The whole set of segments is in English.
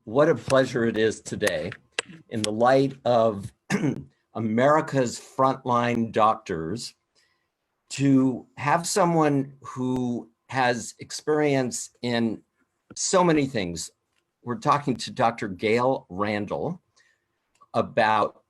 what a pleasure it is today, in the light of America's frontline doctors, to have someone who has experience in so many things. We're talking to Dr. Gail Randall about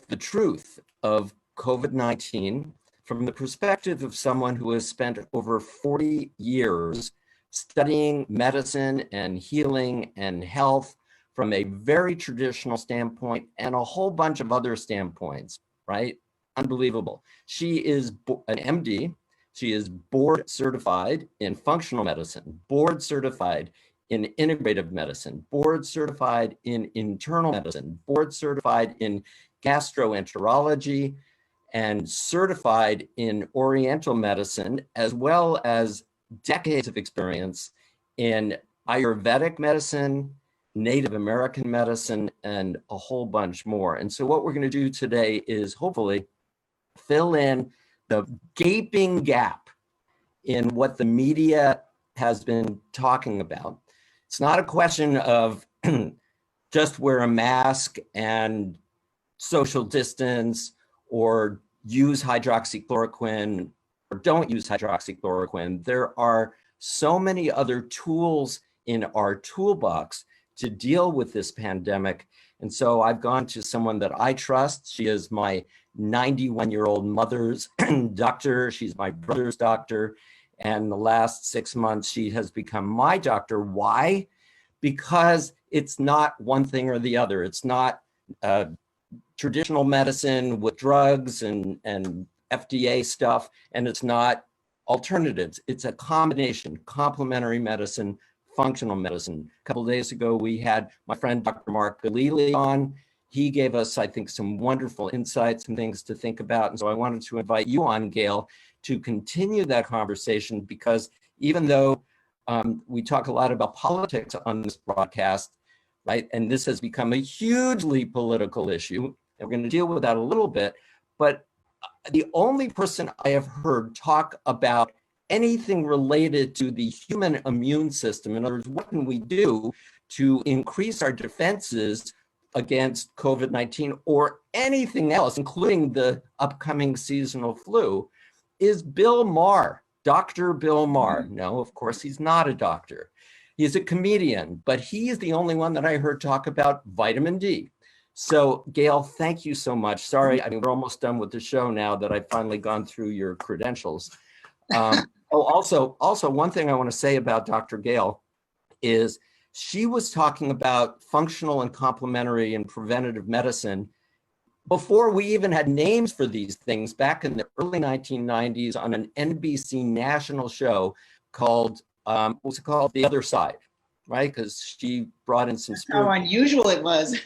the truth of COVID-19 from the perspective of someone who has spent over 40 years studying medicine and healing and health from a very traditional standpoint and a whole bunch of other standpoints, right? Unbelievable. She is an MD. She is board certified in functional medicine, board certified in integrative medicine, board certified in internal medicine, board certified in gastroenterology, and certified in Oriental medicine, as well as decades of experience in Ayurvedic medicine, Native American medicine, and a whole bunch more. And so what we're going to do today is hopefully fill in the gaping gap in what the media has been talking about. It's not a question of just wear a mask and social distance, or use hydroxychloroquine, or don't use hydroxychloroquine. There are so many other tools in our toolbox to deal with this pandemic. And so I've gone to someone that I trust. She is my 91-year-old mother's doctor. She's my brother's doctor. And the last 6 months, she has become my doctor. Why? Because it's not one thing or the other. It's not traditional medicine with drugs and FDA stuff, and it's not alternatives. It's a combination, complementary medicine, functional medicine. A couple of days ago, we had my friend, Dr. Mark Galili on. He gave us, I think, some wonderful insights and things to think about. And so I wanted to invite you on, Gail, to continue that conversation, because even though we talk a lot about politics on this broadcast, right? And this has become a hugely political issue. And we're going to deal with that a little bit. But the only person I have heard talk about anything related to the human immune system, in other words, what can we do to increase our defenses against COVID-19 or anything else, including the upcoming seasonal flu, is Bill Maher, Dr. Bill Maher. No, of course, he's not a doctor. He's a comedian, but he is the only one that I heard talk about vitamin D. So, Gail, thank you so much. Sorry, I mean, we're almost done with the show now that I've finally gone through your credentials. Also, one thing I want to say about Dr. Gail is she was talking about functional and complementary and preventative medicine before we even had names for these things, back in the early 1990s on an NBC national show called, what was it called? The Other Side, right? Because she brought in some spirit. How unusual it was.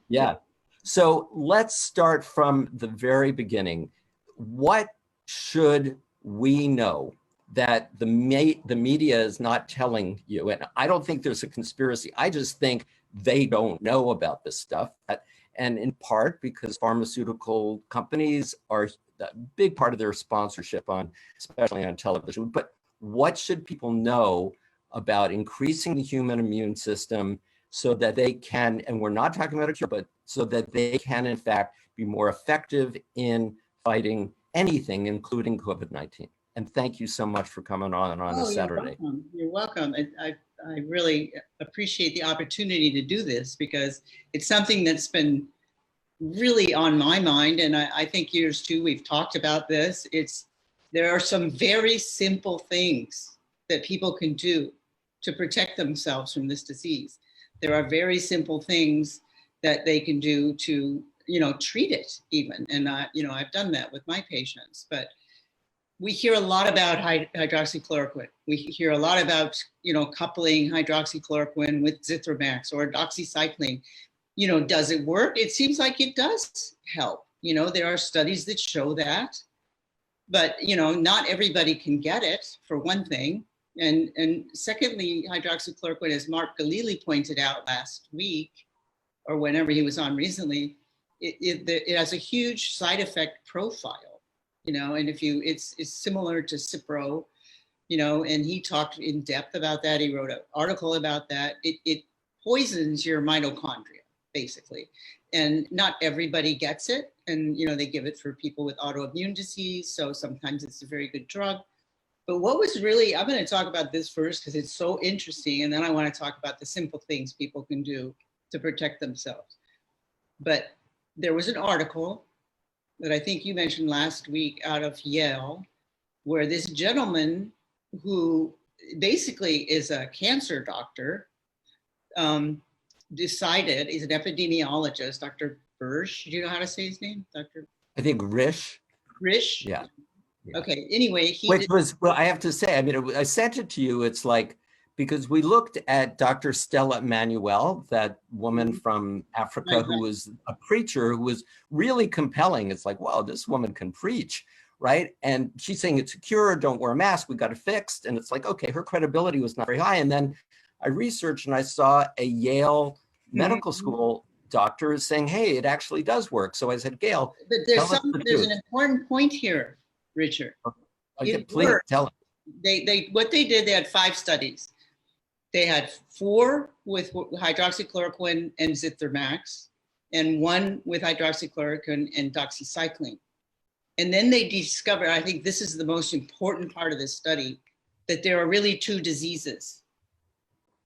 Yeah. So let's start from the very beginning. What should we know that the media is not telling you? And I don't think there's a conspiracy. I just think they don't know about this stuff. And in part because pharmaceutical companies are a big part of their sponsorship on, especially on television. But what should people know about increasing the human immune system so that they can, and we're not talking about a cure, but so that they can in fact be more effective in fighting anything, including COVID-19? And thank you so much for coming on a Saturday. You're welcome. I really appreciate the opportunity to do this, because it's something that's been really on my mind. And I think yours too. We've talked about this. There are some very simple things that people can do to protect themselves from this disease. There are very simple things that they can do to, treat it even. And, I've done that with my patients, but we hear a lot about hydroxychloroquine. We hear a lot about, coupling hydroxychloroquine with Zithromax or doxycycline. Does it work? It seems like it does help. There are studies that show that, but, not everybody can get it, for one thing. And secondly, hydroxychloroquine, as Mark Galili pointed out last week, or whenever he was on recently, it has a huge side effect profile. And it's similar to Cipro, and he talked in depth about that. He wrote an article about that. It poisons your mitochondria, basically. And not everybody gets it. And, they give it for people with autoimmune disease. So sometimes it's a very good drug. But what was really, I'm going to talk about this first because it's so interesting. And then I want to talk about the simple things people can do to protect themselves. But there was an article that I think you mentioned last week out of Yale, where this gentleman who basically is a cancer doctor decided, he's an epidemiologist, Dr. Birsch, do you know how to say his name? I think Risch. Risch? Yeah. Okay, anyway, Which was, well, I have to say, I mean, I sent it to you. It's like, because we looked at Dr. Stella Manuel, that woman from Africa who was a preacher who was really compelling. It's like, wow, this woman can preach, right? And she's saying it's a cure, don't wear a mask, we got it fixed. And it's like, okay, her credibility was not very high. And then I researched and I saw a Yale medical school doctor saying, hey, it actually does work. So I said, Gail, but there's an important point here, Richard. Okay, please tell it. What they did, they had 5 studies. They had 4 with hydroxychloroquine and Zithromax, and 1 with hydroxychloroquine and doxycycline. And then they discovered, I think this is the most important part of this study, that there are really 2 diseases.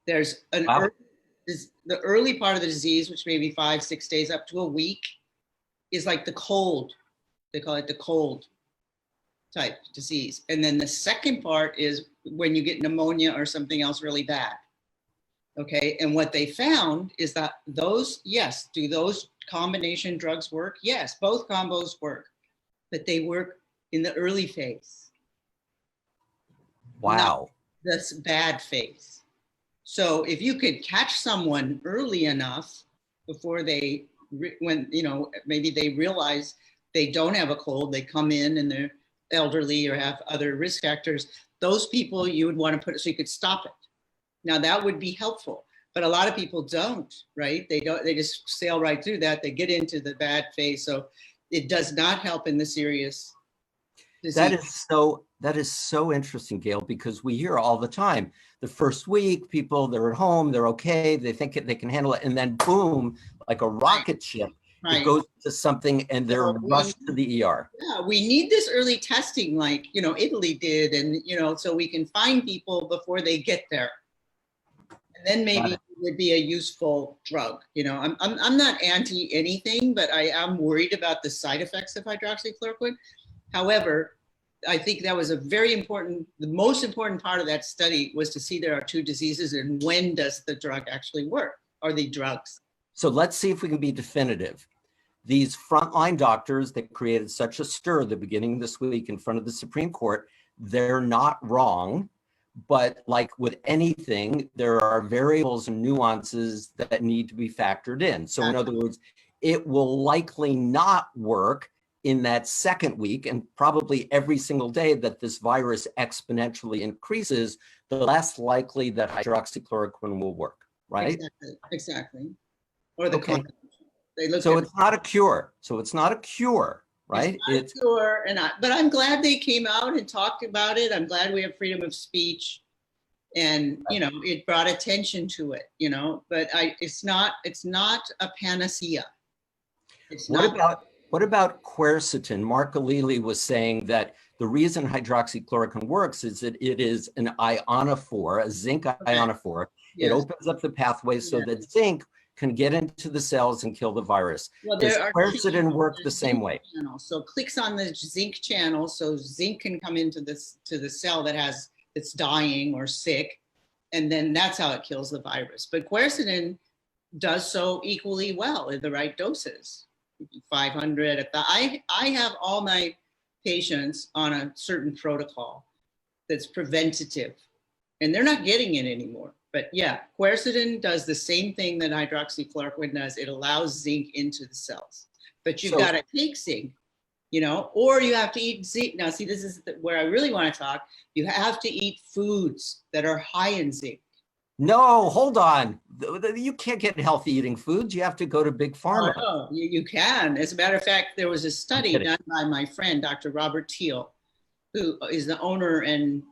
There's the early part of the disease, which may be 5-6 days up to a week, is like the cold. They call it the cold type disease. And then the second part is when you get pneumonia or something else really bad. Okay, and what they found is that do those combination drugs work? Yes, both combos work, but they work in the early phase. Wow. That's bad phase. So if you could catch someone early enough before maybe they realize they don't have a cold, they come in and they're elderly or have other risk factors, those people you would want to put, so you could stop it. Now that would be helpful, but a lot of people don't, right? They just sail right through that. They get into the bad phase. So it does not help in the serious disease. That is so interesting, Gail, because we hear all the time, the first week, people, they're at home, they're okay, they think they can handle it. And then boom, like a rocket ship, it goes to something and they're rushed to the ER. Yeah, we need this early testing like, Italy did. And, so we can find people before they get there. And then maybe it would be a useful drug. I'm not anti anything, but I am worried about the side effects of hydroxychloroquine. However, I think that was the most important part of that study was to see there are 2 diseases and when does the drug actually work, or the drugs. So let's see if we can be definitive. These frontline doctors that created such a stir at the beginning of this week in front of the Supreme Court, they're not wrong, but like with anything, there are variables and nuances that need to be factored in. So in other words, it will likely not work in that second week, and probably every single day that this virus exponentially increases, the less likely that hydroxychloroquine will work, right? Exactly. Or the combination. So it's not a cure. Right? It's not a cure, but I'm glad they came out and talked about it. I'm glad we have freedom of speech, and it brought attention to it. But it's not a panacea. What about quercetin? Mark Alili was saying that the reason hydroxychloroquine works is that it is an ionophore, a zinc ionophore. Yes. It opens up the pathway so that zinc can get into the cells and kill the virus. Well, does quercetin work the same way? So clicks on the zinc channel, so zinc can come into the cell that's dying or sick, and then that's how it kills the virus. But quercetin does so equally well in the right doses. 500. I have all my patients on a certain protocol that's preventative, and they're not getting it anymore. But yeah, quercetin does the same thing that hydroxychloroquine does. It allows zinc into the cells, but you've got to take zinc, or you have to eat zinc. Now, see, this is where I really want to talk. You have to eat foods that are high in zinc. No, hold on. You can't get healthy eating foods. You have to go to Big Pharma. Oh, no, you can. As a matter of fact, there was a study done by my friend, Dr. Robert Teal, who is the owner and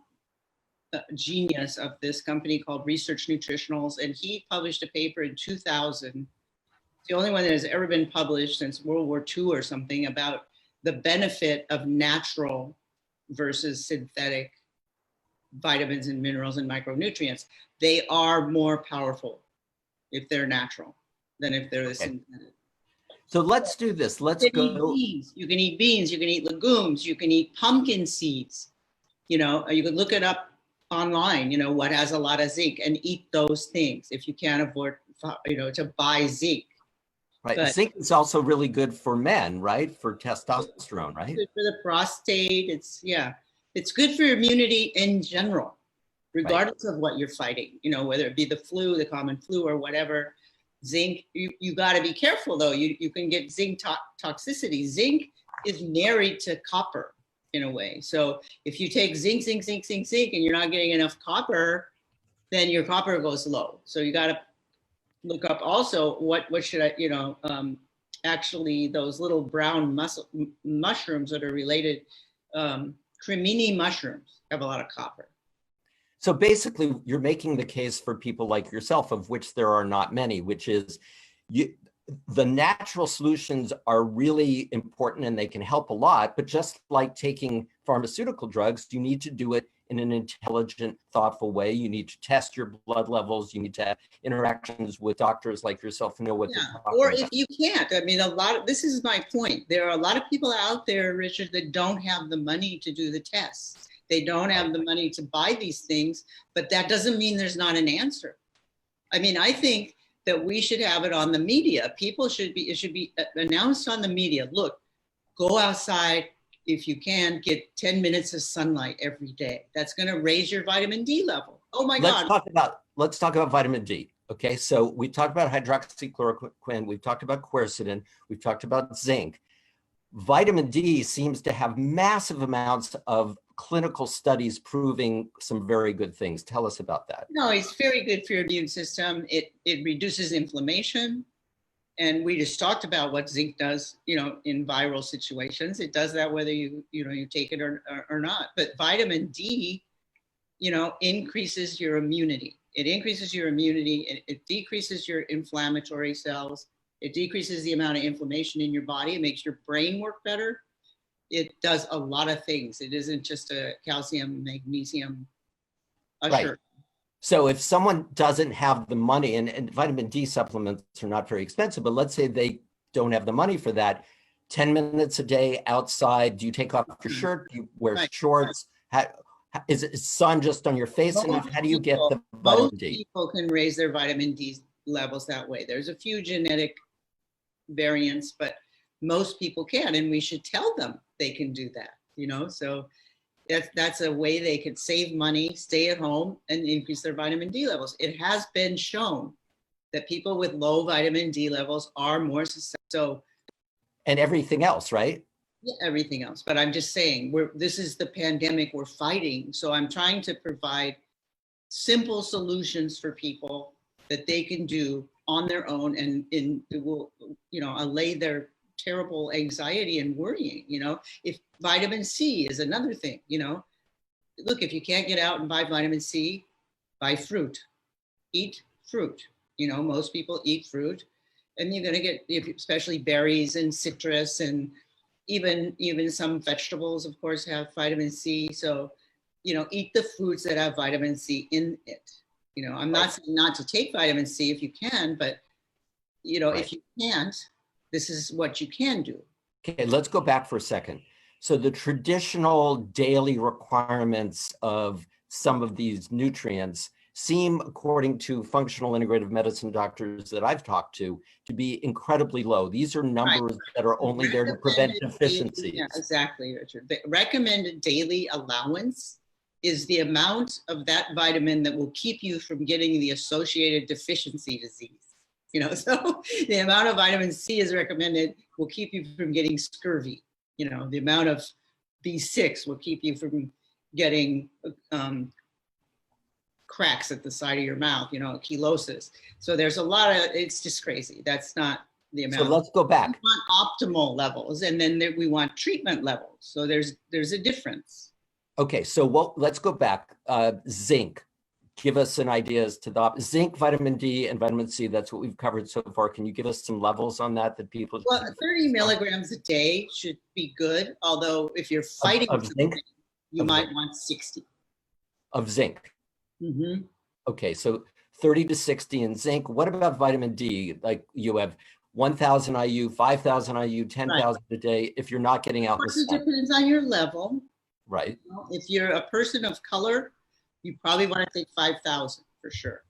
genius of this company called Research Nutritionals, and he published a paper in 2000. It's the only one that has ever been published since World War II or something, about the benefit of natural versus synthetic vitamins and minerals and micronutrients. They are more powerful if they're natural than if they're synthetic. So let's do this. Let's go. You can eat beans, you can eat legumes, you can eat pumpkin seeds. You know, you can look it up online, you know, what has a lot of zinc, and eat those things if you can't afford, you know, to buy zinc. Right. But zinc is also really good for men, right? For testosterone, right? Good for the prostate. It's, yeah, it's good for immunity in general, regardless of what you're fighting, you know, whether it be the flu, the common flu, or whatever. Zinc, you got to be careful though. You can get zinc toxicity. Zinc is married to copper in a way. So if you take zinc, and you're not getting enough copper, then your copper goes low. So you got to look up also what should I, you know, actually those little brown mushrooms that are related, cremini mushrooms have a lot of copper. So basically, you're making the case for people like yourself, of which there are not many, which is the natural solutions are really important and they can help a lot. But just like taking pharmaceutical drugs, you need to do it in an intelligent, thoughtful way. You need to test your blood levels. You need to have interactions with doctors like yourself to know what they're talking or about. if you can't, I mean, this is my point. There are a lot of people out there, Richard, that don't have the money to do the tests. They don't have the money to buy these things, but that doesn't mean there's not an answer. I mean, I think that we should have it on the media. It should be announced on the media. Look, go outside if you can, get 10 minutes of sunlight every day. That's going to raise your vitamin D level. Oh my God. Let's talk about vitamin D. Okay, so we talked about hydroxychloroquine, we've talked about quercetin, we've talked about zinc. Vitamin D seems to have massive amounts of clinical studies proving some very good things. Tell us about that. No, it's very good for your immune system. It reduces inflammation. And we just talked about what zinc does, you know, in viral situations. It does that whether you take it or not. But vitamin D, you know, increases your immunity. It increases your immunity. It decreases your inflammatory cells. It decreases the amount of inflammation in your body. It makes your brain work better. It does a lot of things. It isn't just a calcium, magnesium usher. Right. So if someone doesn't have the money, and vitamin D supplements are not very expensive, but let's say they don't have the money for that, 10 minutes a day outside, do you take off your shirt? Do you wear shorts? Is sun just on your face enough? How do you get the vitamin D? Most people can raise their vitamin D levels that way. There's a few genetic variants, but most people can, and we should tell them they can do that, you know? So that's a way they could save money, stay at home, and increase their vitamin D levels. It has been shown that people with low vitamin D levels are more susceptible. So, and everything else, right? Yeah, everything else. But I'm just saying, this is the pandemic we're fighting. So I'm trying to provide simple solutions for people that they can do on their own, and it will, you know, allay their terrible anxiety and worrying. You know, if vitamin C is another thing, you know, look, if you can't get out and buy vitamin C, buy fruit, eat fruit. You know, most people eat fruit, and you're going to get, especially berries and citrus, and even some vegetables, of course, have vitamin C. So, you know, eat the foods that have vitamin C in it. You know, I'm not saying not to take vitamin C if you can, but, you know, if you can't, this is what you can do. Okay, let's go back for a second. So the traditional daily requirements of some of these nutrients seem, according to functional integrative medicine doctors that I've talked to be incredibly low. These are numbers that are only there to prevent deficiencies. Yeah, exactly, Richard. The recommended daily allowance is the amount of that vitamin that will keep you from getting the associated deficiency disease. You know, so the amount of vitamin C is recommended will keep you from getting scurvy. You know, the amount of B6 will keep you from getting cracks at the side of your mouth, you know, chelosis. So there's a lot of, it's just crazy. That's not the amount. So let's go back. We want optimal levels, and then we want treatment levels. So there's a difference. Okay, so let's go back. Zinc. Give us an idea as to the zinc, vitamin D, and vitamin C. That's what we've covered so far. Can you give us some levels on that people? Well, 30 milligrams a day should be good. Although if you're fighting of zinc, you might want 60 of zinc. Mm-hmm. Okay, so 30 to 60 in zinc. What about vitamin D? Like you have 1,000 IU, 5,000 IU, 10,000 a day. If you're not getting out in the sun. It depends on your level. Right. If you're a person of color, you probably want to take 5,000 for sure.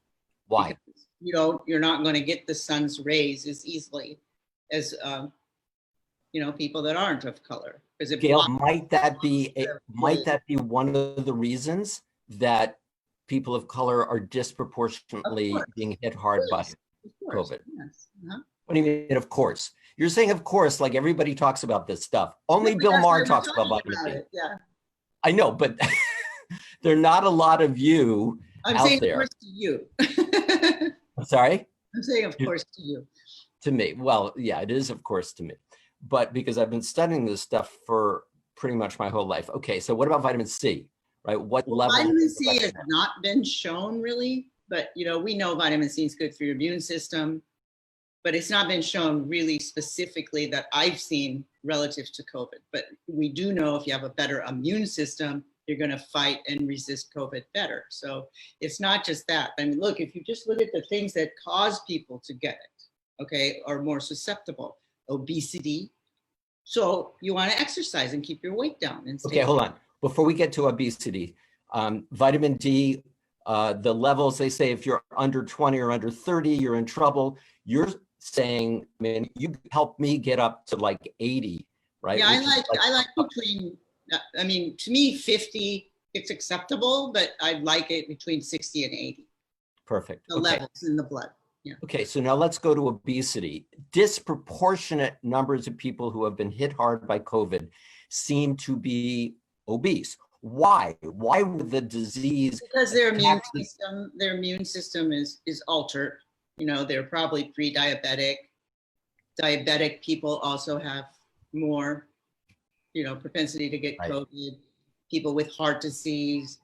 Why? Because you're not going to get the sun's rays as easily as people that aren't of color. Gail, might that be one of the reasons that people of color are disproportionately being hit hard by COVID? Yes. Uh-huh. What do you mean, of course? You're saying, of course, like everybody talks about this stuff. Only Bill Maher talks about vitamin D. Yeah. I know, but there are not a lot of you I'm out saying, there. of course, to you. I'm sorry? I'm saying, of course, to you. To me. Well, yeah, it is, of course, to me. But because I've been studying this stuff for pretty much my whole life. Okay, so what about vitamin C, right? What level? Vitamin C has not been shown really, but we know vitamin C is good for your immune system, but it's not been shown really specifically that I've seen relative to COVID. But we do know if you have a better immune system, you're going to fight and resist COVID better. So it's not just that. I mean, look, if you just look at the things that cause people to get it, okay, are more susceptible, obesity. So you want to exercise and keep your weight down. And okay, hold on. Before we get to obesity, vitamin D, the levels, they say if you're under 20 or under 30, you're in trouble. You're saying, I mean, you helped me get up to like 80, right? Yeah, I like between, I mean, to me, 50, it's acceptable, but I'd like it between 60 and 80. Perfect. The levels in the blood. Yeah. Okay, so now let's go to obesity. Disproportionate numbers of people who have been hit hard by COVID seem to be obese. Why? Why would the disease? Because their immune system is altered. They're probably pre-diabetic. Diabetic people also have more, propensity to get COVID. People with heart disease,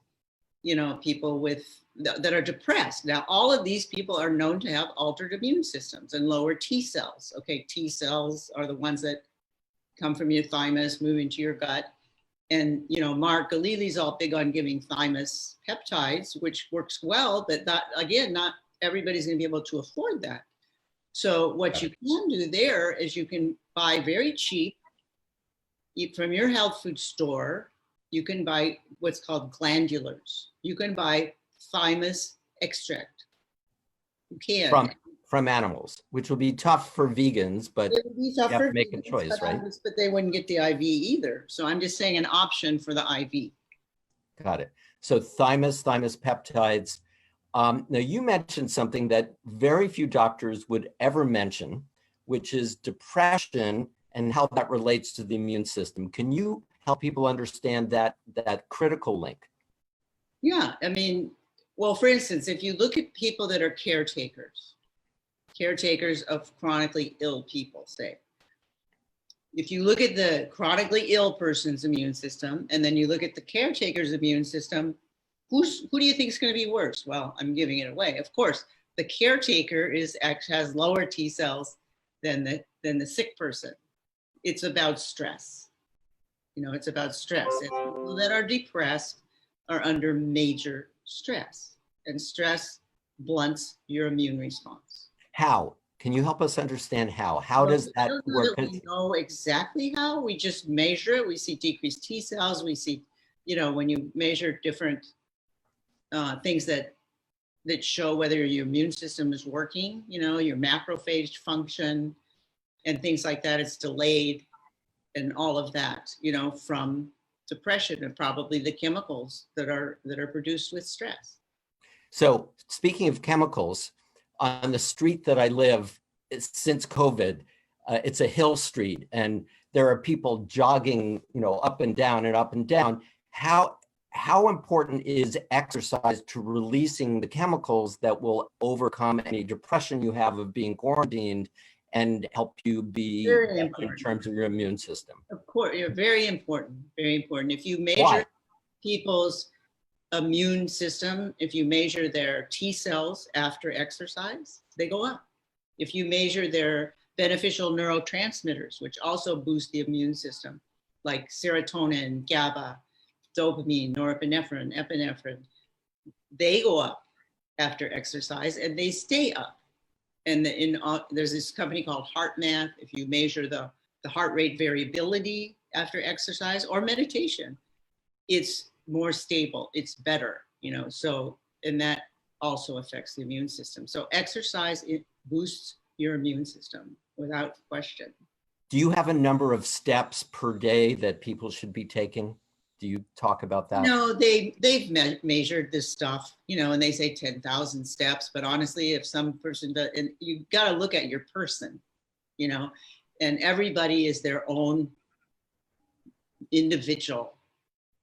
people that are depressed. Now, all of these people are known to have altered immune systems and lower T cells. Okay, T cells are the ones that come from your thymus, move into your gut. And, Mark Galili's all big on giving thymus peptides, which works well, but that, again, not everybody's going to be able to afford that. So what you can do there is you can buy very cheap from your health food store. You can buy what's called glandulars. You can buy thymus extract. You can. From animals, which will be tough for vegans, but it would be tough you have for to make vegans, a choice, right? But they wouldn't get the IV either. So I'm just saying an option for the IV. Got it. So thymus peptides. Now you mentioned something that very few doctors would ever mention, which is depression and how that relates to the immune system. Can you help people understand that critical link? Yeah, I mean, well, for instance, if you look at people that are caretakers of chronically ill people, say, if you look at the chronically ill person's immune system, and then you look at the caretaker's immune system, who do you think is going to be worse? Well, I'm giving it away. Of course, the caretaker has lower T cells than the sick person. It's about stress. It's about stress. And people that are depressed are under major stress, and stress blunts your immune response. How? Can you help us understand how? How does that work? We know exactly how. We just measure it. We see decreased T cells. We see, when you measure different things that show whether your immune system is working, your macrophage function and things like that, it's delayed, and all of that, from depression and probably the chemicals that are produced with stress. So speaking of chemicals, on the street that I live, since COVID, it's a hill street, and there are people jogging, up and down and up and down. How important is exercise to releasing the chemicals that will overcome any depression you have of being quarantined and help you be in terms of your immune system? Of course, you're very important, very important. If you measure, people's immune system, if you measure their T cells after exercise, they go up. If you measure their beneficial neurotransmitters, which also boost the immune system, like serotonin, GABA, dopamine, norepinephrine, epinephrine, they go up after exercise and they stay up. And there's this company called HeartMath. If you measure the heart rate variability after exercise or meditation, it's more stable, it's better, so, and that also affects the immune system. So exercise, it boosts your immune system without question. Do you have a number of steps per day that people should be taking? Do you talk about that? No, they've measured this stuff, and they say 10,000 steps, but honestly, if some person does, and you got to look at your person, and everybody is their own individual.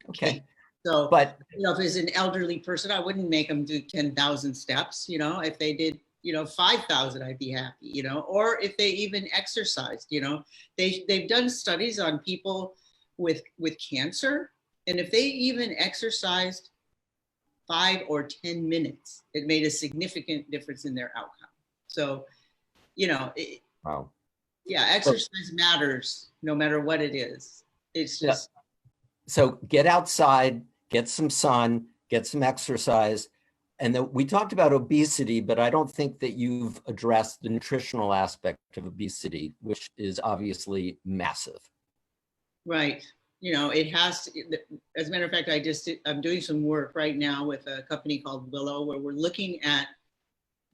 Okay. So, but if it's an elderly person, I wouldn't make them do 10,000 steps. If they did, 5,000, I'd be happy. Or if they even exercised. They've done studies on people with cancer, and if they even exercised 5 or 10 minutes, it made a significant difference in their outcome. So, wow. Yeah, exercise matters no matter what it is. It's just. Yeah. So get outside, get some sun, get some exercise. And then we talked about obesity, but I don't think that you've addressed the nutritional aspect of obesity, which is obviously massive. Right. It has to, as a matter of fact, I'm doing some work right now with a company called Willow, where we're looking at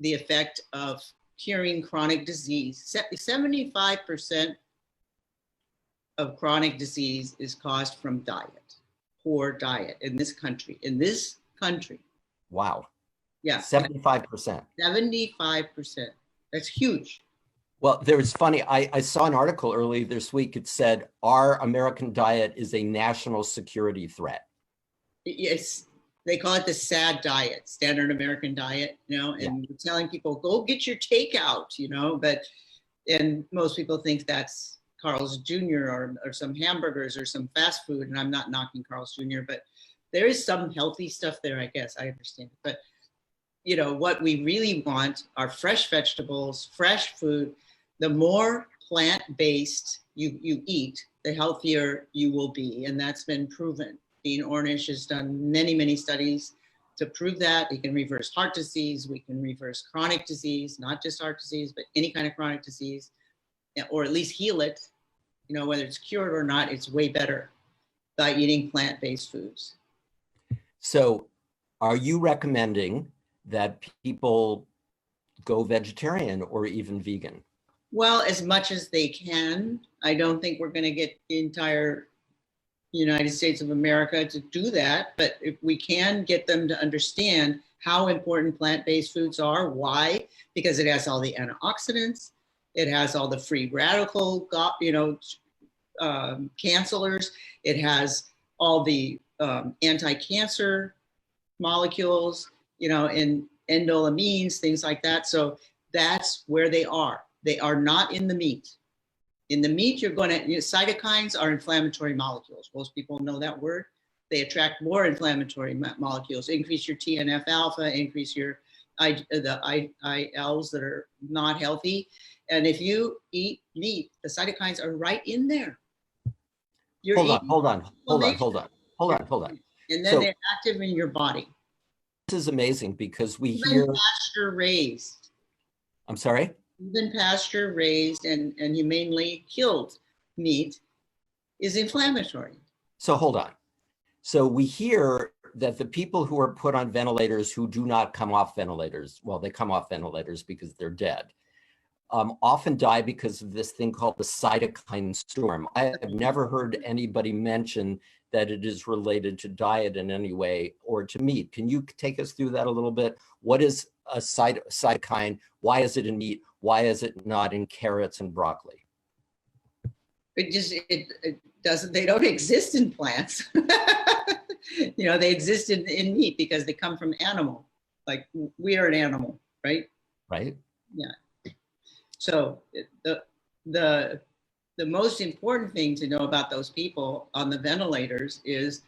the effect of curing chronic disease. 75% of chronic disease is caused from diet, poor diet in this country. Wow. Yeah. 75%. 75%. That's huge. Well, there's funny, I saw an article earlier this week. It said, our American diet is a national security threat. Yes. They call it the SAD diet, standard American diet, and you're telling people, go get your takeout, and most people think that's Carl's Jr. or some hamburgers or some fast food. And I'm not knocking Carl's Jr., but there is some healthy stuff there, I guess. I understand. But, what we really want are fresh vegetables, fresh food. The more plant-based you eat, the healthier you will be. And that's been proven. Dean Ornish has done many, many studies to prove that. We can reverse heart disease. We can reverse chronic disease, not just heart disease, but any kind of chronic disease, or at least heal it. Whether it's cured or not, it's way better by eating plant-based foods. So are you recommending that people go vegetarian or even vegan? Well, as much as they can. I don't think we're going to get the entire United States of America to do that, but if we can get them to understand how important plant-based foods are, why? Because it has all the antioxidants, it has all the free radical, cancelers, it has all the anti-cancer molecules, and endolamines, things like that. So that's where they are. They are not in the meat. In the meat, you're going to, cytokines are inflammatory molecules. Most people know that word. They attract more inflammatory molecules, increase your TNF alpha, increase your the ILs that are not healthy. And if you eat meat, the cytokines are right in there. Hold on. And then they're active in your body. This is amazing because we Even hear pasture raised. I'm sorry? Even pasture raised and humanely killed meat is inflammatory. So hold on. So we hear that the people who are put on ventilators who do not come off ventilators, well, they come off ventilators because they're dead, often die because of this thing called the cytokine storm. I have never heard anybody mention that it is related to diet in any way or to meat. Can you take us through that a little bit? What is a cytokine? Why is it in meat? Why is it not in carrots and broccoli? It doesn't, they don't exist in plants. They exist in meat because they come from animal. Like we are an animal, right? Right. Yeah. So the most important thing to know about those people on the ventilators is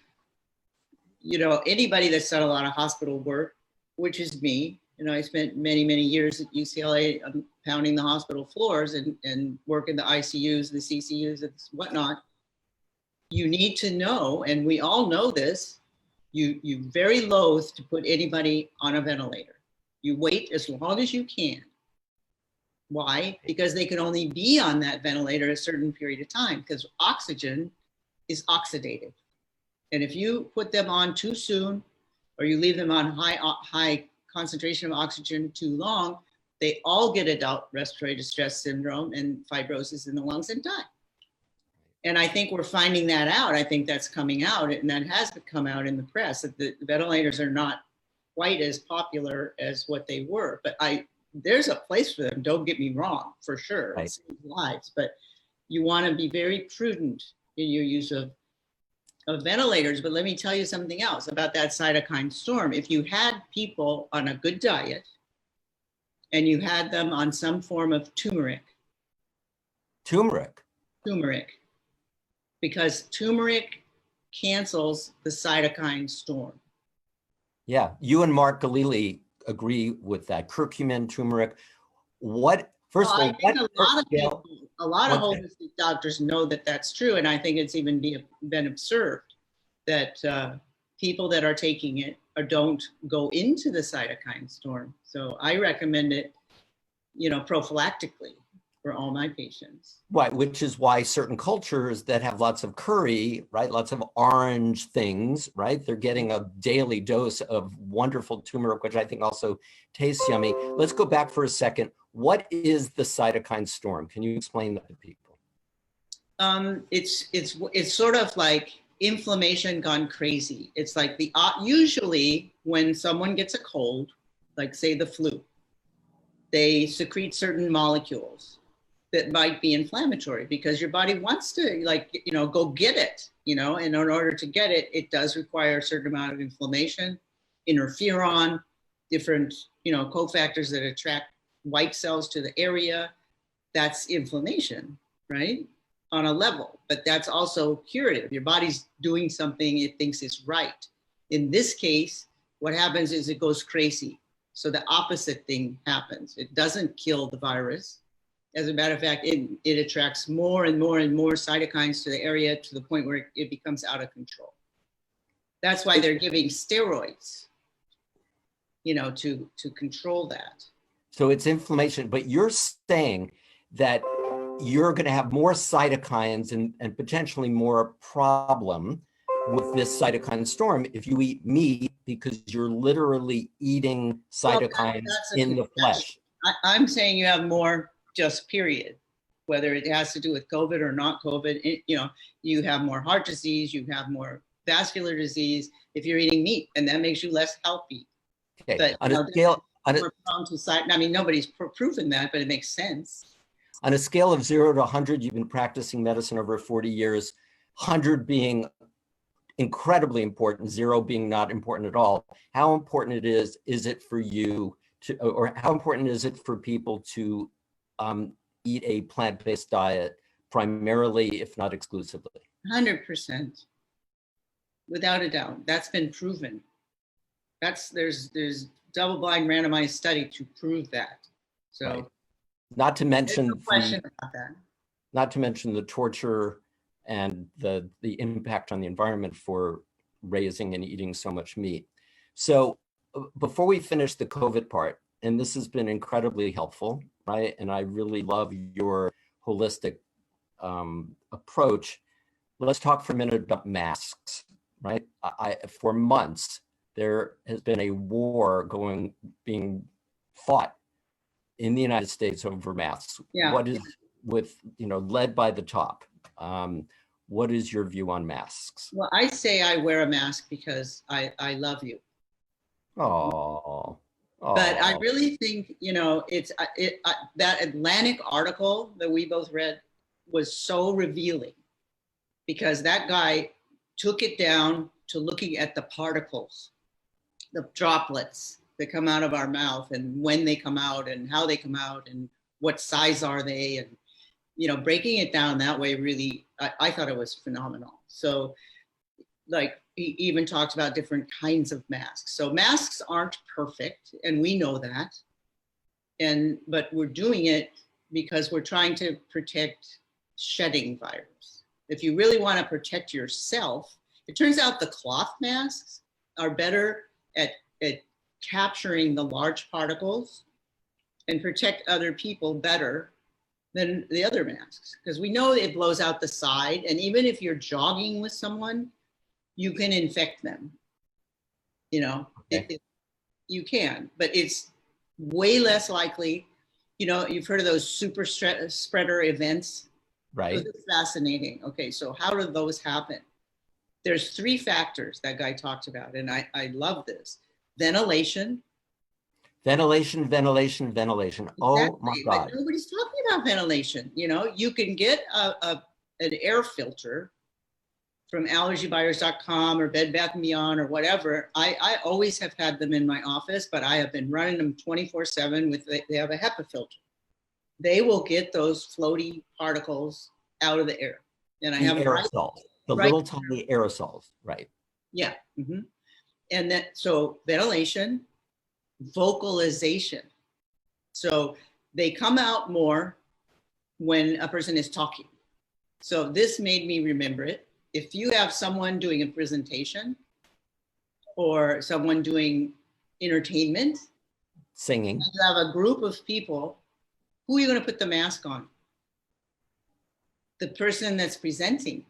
anybody that's done a lot of hospital work, which is me, I spent many, many years at UCLA pounding the hospital floors and work in the ICUs, the CCUs, and whatnot. You need to know, and we all know this, you're very loath to put anybody on a ventilator. You wait as long as you can. Why? Because they can only be on that ventilator a certain period of time, because oxygen is oxidative. And if you put them on too soon, or you leave them on high concentration of oxygen too long, they all get adult respiratory distress syndrome and fibrosis in the lungs and die. And I think we're finding that out. I think that's coming out, and that has come out in the press, that the ventilators are not quite as popular as what they were. But there's a place for them, don't get me wrong, for sure. Right. It saves lives, but you want to be very prudent in your use of ventilators. But let me tell you something else about that cytokine storm. If you had people on a good diet and you had them on some form of turmeric, because turmeric cancels the cytokine storm. Yeah, you and Mark Galili agree with that. Curcumin, turmeric. First of all, I think a lot of holistic doctors know that that's true, and I think it's even been observed that people that are taking it don't go into the cytokine storm. So I recommend it, prophylactically for all my patients. Right, which is why certain cultures that have lots of curry, right, lots of orange things, right, they're getting a daily dose of wonderful turmeric, which I think also tastes yummy. Let's go back for a second. What is the cytokine storm? Can you explain that to people? It's sort of like inflammation gone crazy. It's like usually when someone gets a cold, like say the flu, they secrete certain molecules that might be inflammatory because your body wants to go get it, and in order to get it, it does require a certain amount of inflammation, interferon, different, cofactors that attract white cells to the area. That's inflammation, right? On a level, but that's also curative. Your body's doing something it thinks is right. In this case, what happens is it goes crazy. So the opposite thing happens. It doesn't kill the virus. As a matter of fact, it attracts more and more and more cytokines to the area to the point where it becomes out of control. That's why they're giving steroids, to control that. So it's inflammation, but you're saying that you're going to have more cytokines and potentially more problem with this cytokine storm if you eat meat, because you're literally eating cytokines in the flesh. I'm saying you have more, just period, whether it has to do with COVID or not COVID. You have more heart disease, you have more vascular disease if you're eating meat, and that makes you less healthy. Okay. But On a scale, nobody's proven that, but it makes sense. On a scale of 0 to 100, you've been practicing medicine over 40 years, 100 being incredibly important, 0 being not important at all. How important is it for you or how important is it for people to eat a plant-based diet primarily, if not exclusively? 100%, without a doubt. That's been proven. There's double-blind randomized study to prove that. So. Right. Not to mention no question about that. Not to mention the torture and the impact on the environment for raising and eating so much meat. So before we finish the COVID part, and this has been incredibly helpful, right? And I really love your holistic approach. Let's talk for a minute about masks, right? For months, there has been a war being fought in the United States over masks. Yeah. What is led by the top? What is your view on masks? Well, I say I wear a mask because I love you. Oh. But I really think, that Atlantic article that we both read was so revealing, because that guy took it down to looking at the particles, the droplets that come out of our mouth, and when they come out and how they come out and what size are they, and breaking it down that way, really, I thought it was phenomenal. So he even talked about different kinds of masks. So masks aren't perfect, and we know that. But we're doing it because we're trying to protect shedding virus. If you really want to protect yourself, it turns out the cloth masks are better at capturing the large particles and protect other people better than the other masks, because we know it blows out the side, and even if you're jogging with someone, you can infect them. Okay. You can, but it's way less likely. You've heard of those super spreader events, right? Those are fascinating. Okay, so how do those happen? There's 3 factors that guy talked about, and I love this. Ventilation. Ventilation. Exactly. Oh my God. But nobody's talking about ventilation. You can get an air filter from allergybuyers.com or Bed Bath & Beyond or whatever. I always have had them in my office, but I have been running them 24/7 they have a HEPA filter. They will get those floaty particles out of the air. And I have aerosols, little tiny aerosols, right? Yeah. Mm-hmm. And then, so ventilation, vocalization. So they come out more when a person is talking. So this made me remember it. If you have someone doing a presentation or someone doing entertainment, singing, you have a group of people, who are you going to put the mask on? The person that's presenting,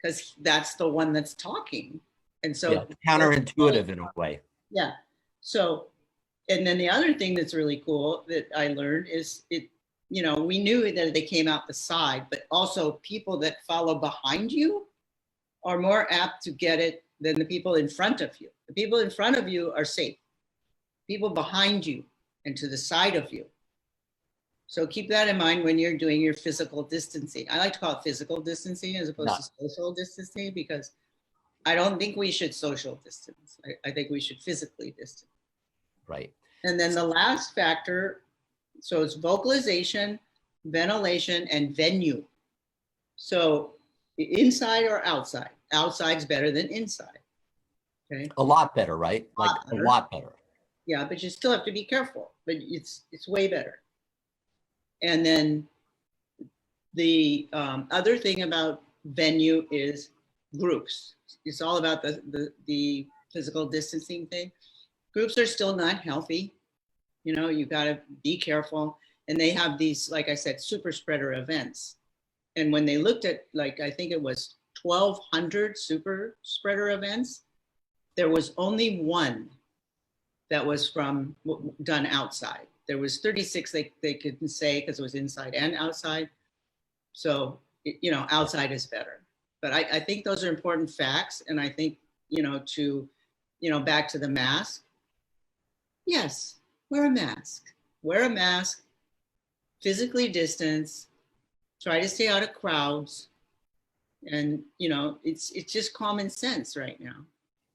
because that's the one that's talking. And so yeah, counterintuitive in a way. Yeah. So, and then the other thing that's really cool that I learned is we knew that they came out the side, but also people that follow behind you are more apt to get it than the people in front of you. The people in front of you are safe. People behind you and to the side of you. So keep that in mind when you're doing your physical distancing. I like to call it physical distancing as opposed to social distancing, because I don't think we should social distance. I think we should physically distance. Right. And then the last factor, so it's vocalization, ventilation, and venue. So inside or outside? Outside's better than inside. Okay. A lot better, right? A lot better. Yeah, but you still have to be careful. But it's way better. And then the other thing about venue is groups. It's all about the physical distancing thing. Groups are still not healthy. You got to be careful. And they have these, like I said, super spreader events. And when they looked at, I think it was 1,200 super spreader events, there was only one that was done outside. There was 36 they couldn't say because it was inside and outside. So, outside is better. But I think those are important facts. And I think, back to the mask. Yes, wear a mask. Wear a mask, physically distance, try to stay out of crowds. And, it's just common sense right now.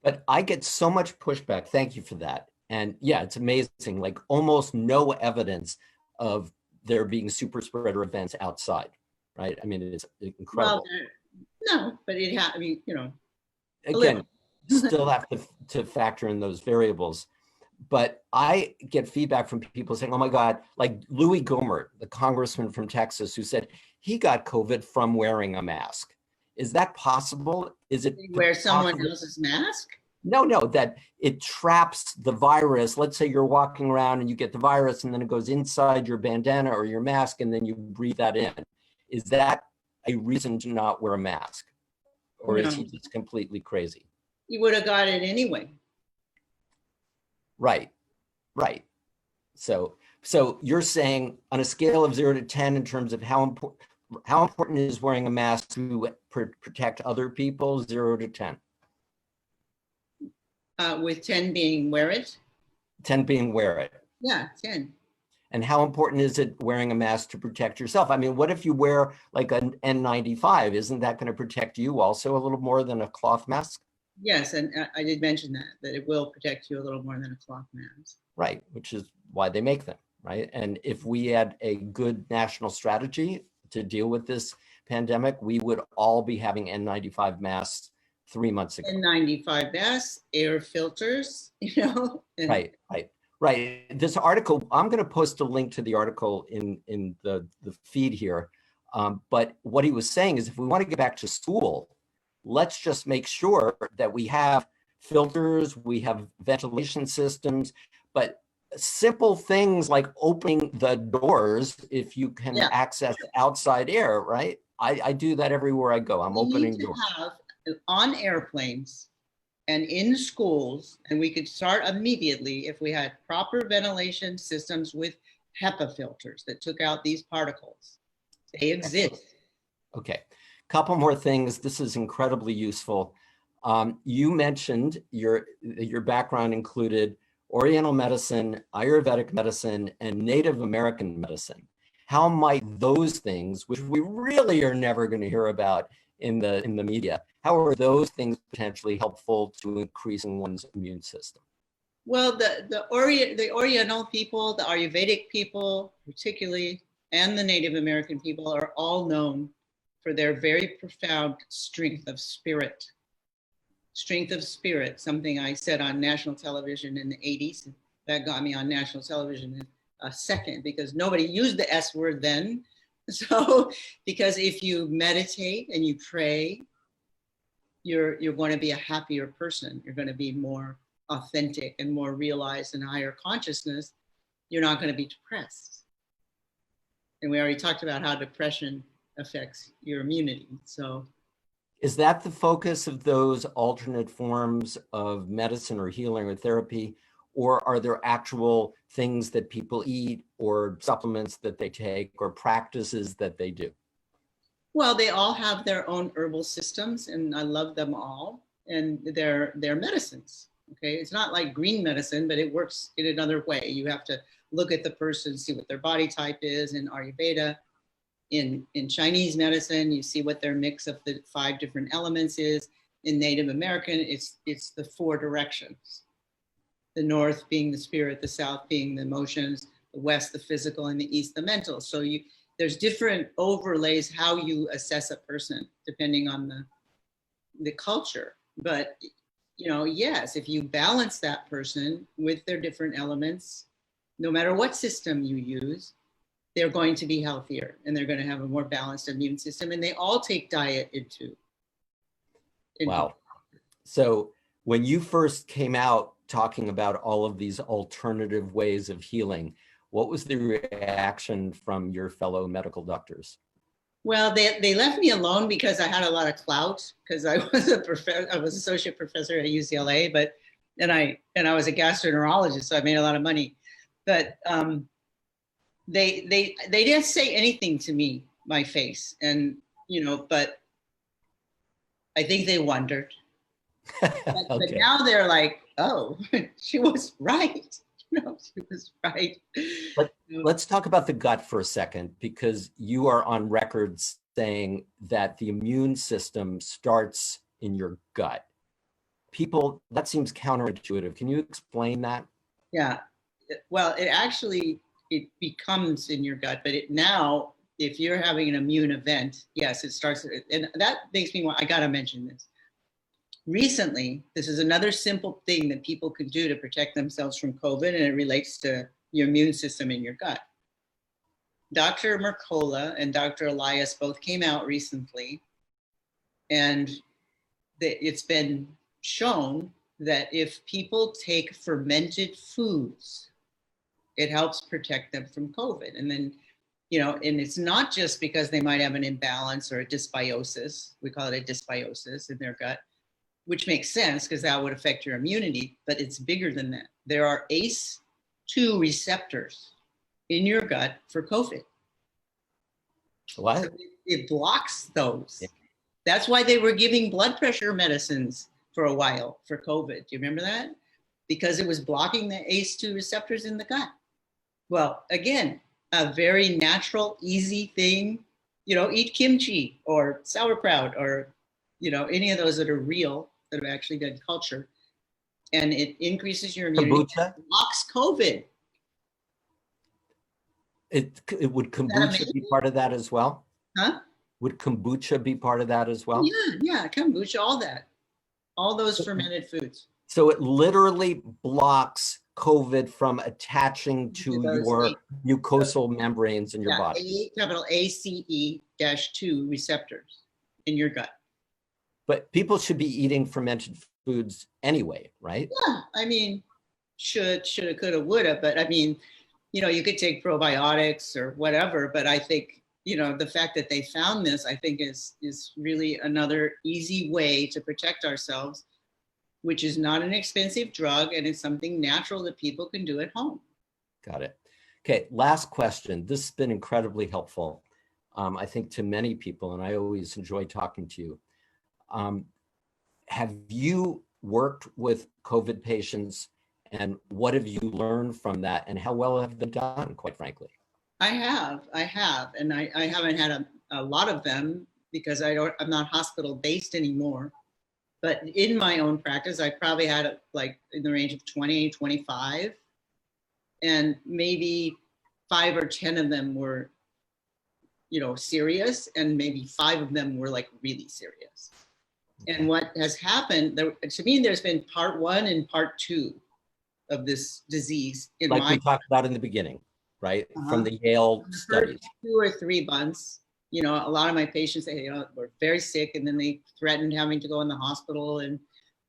But I get so much pushback. Thank you for that. And yeah, it's amazing. Almost no evidence of there being super spreader events outside, right? I mean, it's incredible. Well, no, but again, still have to factor in those variables. But I get feedback from people saying, oh my God, like Louis Gohmert, the congressman from Texas, who said he got COVID from wearing a mask. Is that possible? Is it wear someone else's mask? No, that it traps the virus. Let's say you're walking around and you get the virus and then it goes inside your bandana or your mask and then you breathe that in. Is that a reason to not wear a mask? Or is he just completely crazy? He would have got it anyway. Right. So you're saying on a scale of 0 to 10 in terms of how important is wearing a mask to protect other people, 0 to 10? With 10 being wear it? 10 being wear it. Yeah, 10. And how important is it wearing a mask to protect yourself? I mean, what if you wear like an N95? Isn't that going to protect you also a little more than a cloth mask? Yes, and I did mention that it will protect you a little more than a cloth mask. Right, which is why they make them, right? And if we had a good national strategy to deal with this pandemic, we would all be having N95 masks 3 months ago. N95s, air filters, you know. Right. This article, I'm going to post a link to the article in the feed here. But what he was saying is if we want to get back to school, let's just make sure that we have filters, we have ventilation systems, but simple things like opening the doors if you can access outside air, right? I do that everywhere I go. I'm opening doors. Have on airplanes and in schools, and we could start immediately if we had proper ventilation systems with HEPA filters that took out these particles. They exist. Okay, couple more things. This is incredibly useful. You mentioned your background included Oriental medicine, Ayurvedic medicine, and Native American medicine. How might those things, which we really are never going to hear about in the media, how are those things potentially helpful to increasing one's immune system? Well, the Oriental people, the Ayurvedic people, particularly, and the Native American people are all known for their very profound strength of spirit. Strength of spirit, something I said on national television in the 80s. That got me on national television in a second because nobody used the S word then. So, because if you meditate and you pray, you're going to be a happier person. You're going to be more authentic and more realized in higher consciousness. You're not going to be depressed. And we already talked about how depression affects your immunity. So, is that the focus of those alternate forms of medicine or healing or therapy? Or are there actual things that people eat or supplements that they take or practices that they do? Well, they all have their own herbal systems and I love them all. And they're medicines, okay? It's not like green medicine, but it works in another way. You have to look at the person, see what their body type is in Ayurveda. In Chinese medicine, you see what their mix of the 5 different elements is. In Native American, it's the 4 directions. The north being the spirit, the south being the emotions, the west, the physical, and the east, the mental. So there's different overlays how you assess a person depending on the culture. But, you know, yes, if you balance that person with their different elements, no matter what system you use, they're going to be healthier and they're going to have a more balanced immune system. And they all take diet into. Wow. So when you first came out talking about all of these alternative ways of healing, what was the reaction from your fellow medical doctors? Well, they left me alone because I had a lot of clout because I was I was associate professor at UCLA, and I was a gastroenterologist, so I made a lot of money. But they didn't say anything to me, my face, and you know, but I think they wondered. But now they're like, oh, she was right. No, she was right. Let's talk about the gut for a second, because you are on record saying that the immune system starts in your gut. People, that seems counterintuitive. Can you explain that? Yeah. Well, it becomes in your gut, but now, if you're having an immune event, yes, it starts. And that makes me want, I got to mention this. Recently, this is another simple thing that people can do to protect themselves from COVID, and it relates to your immune system in your gut. Dr. Mercola and Dr. Elias both came out recently, and it's been shown that if people take fermented foods, it helps protect them from COVID. And then, you know, and it's not just because they might have an imbalance or a dysbiosis, we call it a dysbiosis in their gut, which makes sense because that would affect your immunity, but it's bigger than that. There are ACE2 receptors in your gut for COVID. What? So it blocks those. Yeah. That's why they were giving blood pressure medicines for a while for COVID. Do you remember that? Because it was blocking the ACE2 receptors in the gut. Well, again, a very natural, easy thing, you know, eat kimchi or sauerkraut or, you know, any of those that are real, that have actually been cultured, and it increases your immunity. Kombucha? Blocks COVID. It would kombucha be part of that as well? Huh? Would kombucha be part of that as well? Yeah, kombucha, all that. all those fermented foods. So it literally blocks COVID from attaching to Those your eight- mucosal membranes in your Yeah, body. capital ACE-2 receptors in your gut. But people should be eating fermented foods anyway, right? Yeah, I mean, shoulda, coulda, woulda, but I mean, you know, you could take probiotics or whatever, but I think, you know, the fact that they found this, I think is really another easy way to protect ourselves, which is not an expensive drug and it's something natural that people can do at home. Got it. Okay, last question. This has been incredibly helpful, I think, to many people, and I always enjoy talking to you. Have you worked with COVID patients, and what have you learned from that, and how well have they done, quite frankly? I have, and I haven't had a lot of them because I'm not hospital based anymore. But in my own practice, I probably had like in the range of 20, 25, and maybe 5 or 10 of them were, you know, serious, and maybe 5 of them were like really serious. And what has happened, to me, there's been part 1 and part 2 of this disease. Like we talked about in the beginning, right? From the Yale studies. 2 or 3 months, you know, a lot of my patients, they, you know, were very sick, and then they threatened having to go in the hospital and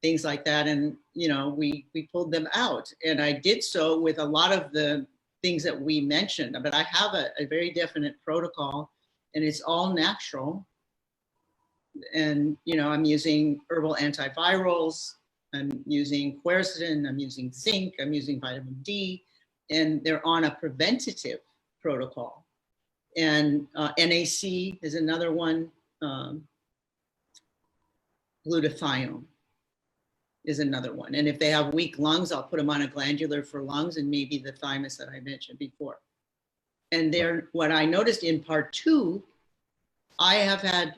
things like that. And, you know, we pulled them out. And I did so with a lot of the things that we mentioned, but I have a very definite protocol, and it's all natural. And, you know, I'm using herbal antivirals, I'm using quercetin, I'm using zinc, I'm using vitamin D, and they're on a preventative protocol. And NAC is another one, glutathione is another one. And if they have weak lungs, I'll put them on a glandular for lungs, and maybe the thymus that I mentioned before. And what I noticed in part 2, I have had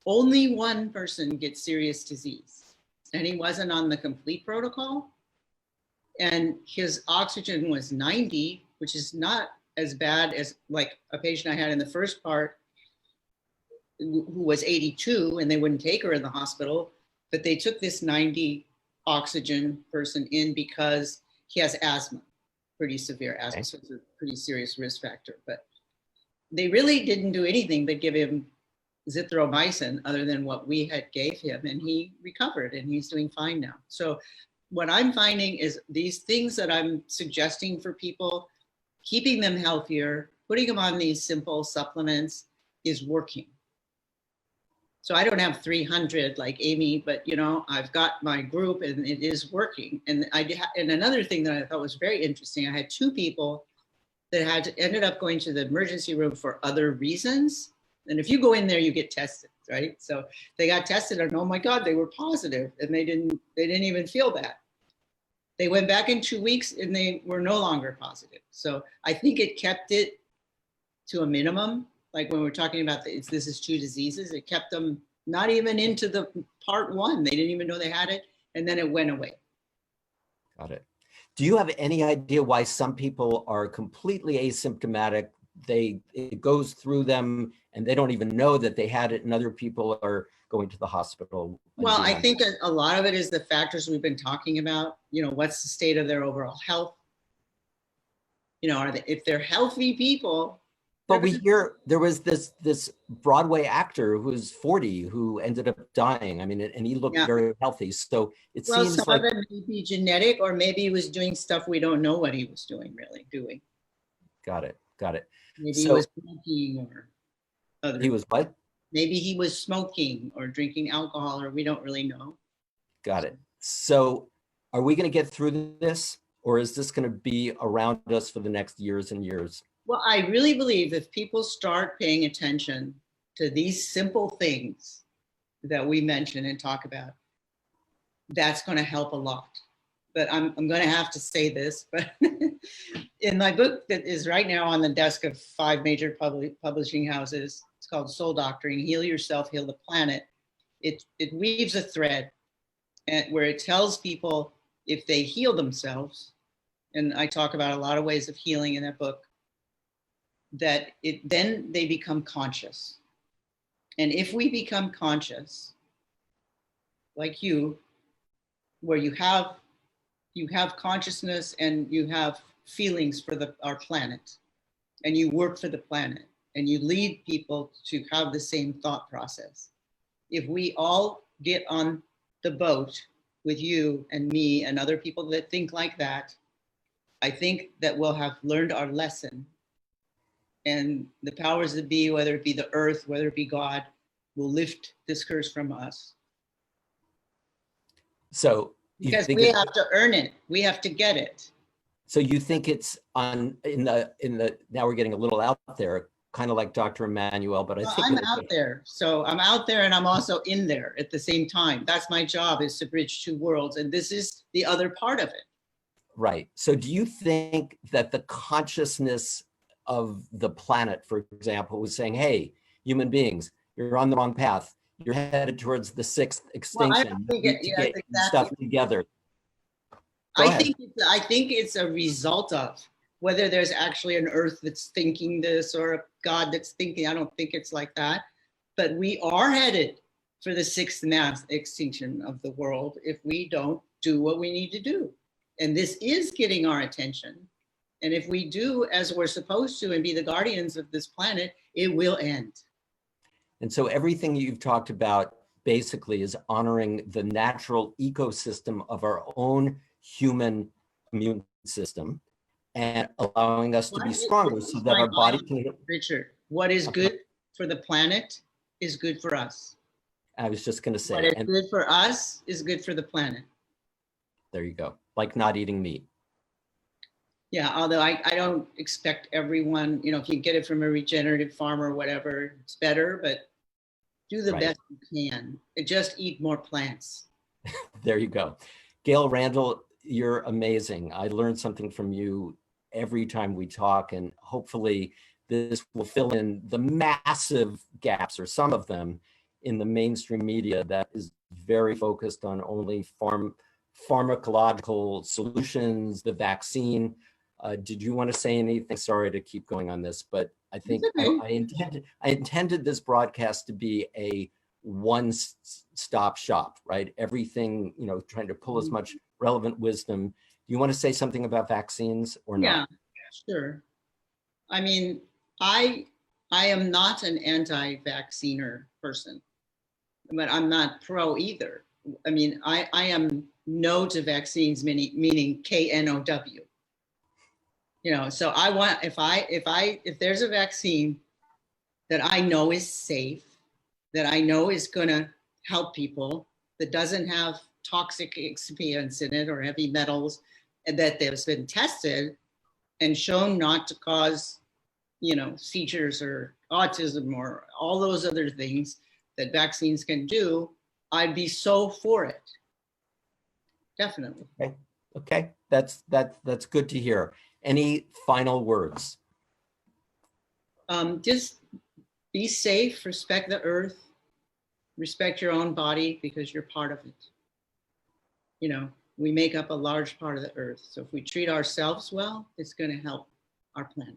only one person get serious disease, and he wasn't on the complete protocol. And his oxygen was 90, which is not as bad as like a patient I had in the first part who was 82, and they wouldn't take her in the hospital, but they took this 90 oxygen person in because he has asthma, pretty severe asthma, so it's a pretty serious risk factor. But they really didn't do anything but give him zithromycin other than what we had gave him, and he recovered and he's doing fine now. So what I'm finding is these things that I'm suggesting for people, keeping them healthier, putting them on these simple supplements is working. So I don't have 300 like Amy, but you know, I've got my group and it is working. And and another thing that I thought was very interesting, I had 2 people that ended up going to the emergency room for other reasons. And if you go in there, you get tested, right? So they got tested, and oh my God, they were positive, and they didn't even feel that. They went back in 2 weeks, and they were no longer positive. So I think it kept it to a minimum. Like when we're talking about this is 2 diseases, it kept them not even into the part 1. They didn't even know they had it, and then it went away. Got it. Do you have any idea why some people are completely asymptomatic? It goes through them and they don't even know that they had it, and other people are going to the hospital? Well, I think a lot of it is the factors we've been talking about. You know, what's the state of their overall health? You know, if they're healthy people. But we hear there was this Broadway actor who's 40 who ended up dying. I mean, and he looked very healthy. So it seems some like of it may be genetic, or maybe he was doing stuff we don't know what he was doing, really doing. Got it. Maybe he was smoking, or other. He was what? Maybe he was smoking or drinking alcohol, or we don't really know. Got it. So are we going to get through this, or is this going to be around us for the next years and years? Well, I really believe if people start paying attention to these simple things that we mention and talk about, that's going to help a lot. But I'm going to have to say this, but in my book that is right now on the desk of 5 major publishing houses, it's called Soul Doctoring, Heal Yourself, Heal the Planet. It weaves a thread where it tells people if they heal themselves, and I talk about a lot of ways of healing in that book, that then they become conscious. And if we become conscious, like you, where you have consciousness and you have feelings for our planet, and you work for the planet, and you lead people to have the same thought process. If we all get on the boat with you and me and other people that think like that, I think that we'll have learned our lesson. And the powers that be, whether it be the earth, whether it be God, will lift this curse from us. So because we have to earn it. We have to get it. So you think it's on in the now we're getting a little out there, kind of like Dr. Emmanuel, but I think I'm out there. So I'm out there and I'm also in there at the same time. That's my job, is to bridge two worlds. And this is the other part of it. Right. So do you think that the consciousness of the planet, for example, was saying, hey, human beings, you're on the wrong path. You're headed towards the sixth extinction. Well, you need to get stuff together. I think it's a result of whether there's actually an earth that's thinking this or a God that's thinking. I don't think it's like that. But we are headed for the sixth mass extinction of the world if we don't do what we need to do. And this is getting our attention. And if we do as we're supposed to and be the guardians of this planet, it will end. And so everything you've talked about basically is honoring the natural ecosystem of our own human immune system and allowing us to be stronger so that our body can... Richard, what is good for the planet is good for us. I was just going to say. What is good for us is good for the planet. There you go. Like not eating meat. Yeah, although I don't expect everyone, if you get it from a regenerative farm or whatever, it's better, but do the best you can. Just eat more plants. There you go. Gail Randall, you're amazing. I learned something from you every time we talk, and hopefully this will fill in the massive gaps, or some of them, in the mainstream media that is very focused on only pharmacological solutions, the vaccine. Did you want to say anything? Sorry to keep going on this, but I think I intended this broadcast to be a one-stop shop, right? Everything, trying to pull as much relevant wisdom. Do you want to say something about vaccines or not? Yeah, sure. I mean, I am not an anti-vacciner person, but I'm not pro either. I mean, I am no to vaccines, meaning KNOW. So I want, if there's a vaccine that I know is safe, that I know is going to help people, that doesn't have toxic excipients in it or heavy metals, and that has been tested and shown not to cause, seizures or autism or all those other things that vaccines can do, I'd be so for it. Definitely. Okay. That's good to hear. Any final words? Just be safe, respect the earth, respect your own body because you're part of it. We make up a large part of the earth. So if we treat ourselves well, it's going to help our planet.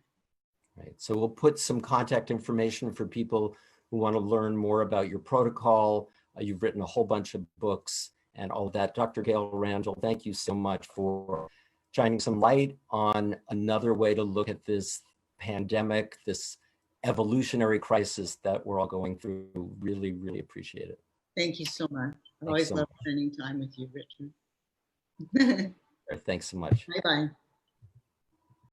Right. So we'll put some contact information for people who want to learn more about your protocol. You've written a whole bunch of books and all that. Dr. Gail Randall, thank you so much for shining some light on another way to look at this pandemic, this evolutionary crisis that we're all going through. Really, really appreciate it. Thank you so much. I always love spending time with you, Richard. Thanks so much. Bye-bye.